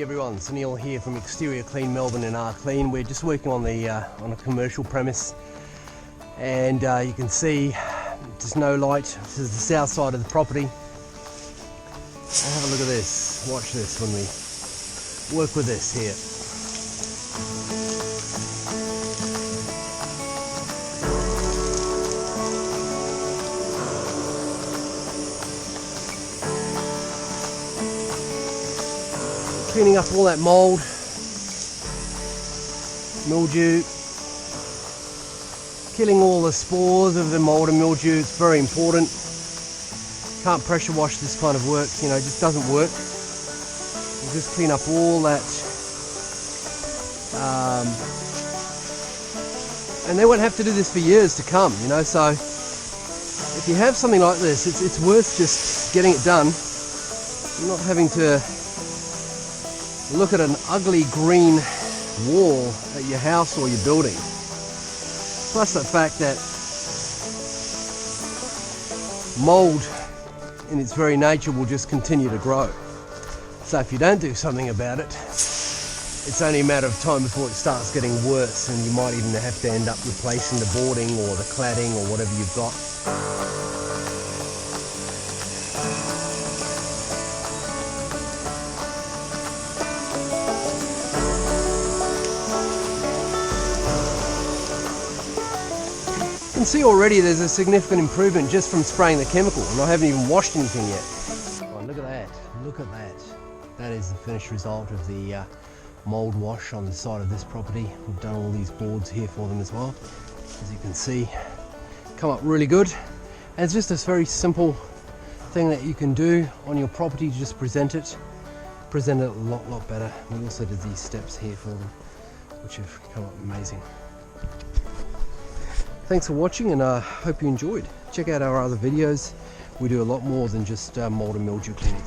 everyone, it's Neil here from Exterior Clean Melbourne and R Clean. We're just working on a commercial premise, and you can see there's no light. This is the south side of the property. Have a look at this. Watch this when we work with this here. Cleaning up all that mould, mildew, killing all the spores of the mould and mildew. It's very important. Can't pressure wash this kind of work, you know, it just doesn't work. We'll just clean up all that. And they won't have to do this for years to come, you know, so if you have something like this, it's worth just getting it done. You're not having to look at an ugly green wall at your house or your building. Plus the fact that mould in its very nature will just continue to grow. So if you don't do something about it, it's only a matter of time before it starts getting worse, and you might even have to end up replacing the boarding or the cladding or whatever you've got. You can see already there's a significant improvement just from spraying the chemical, and I haven't even washed anything yet. Oh, look at that, look at that. That is the finished result of the mould wash on the side of this property. We've done all these boards here for them as well. As you can see, come up really good. And it's just this very simple thing that you can do on your property to just present it a lot better. We also did these steps here for them, which have come up amazing. Thanks for watching, and I hope you enjoyed. Check out our other videos. We do a lot more than just mould and mildew cleaning.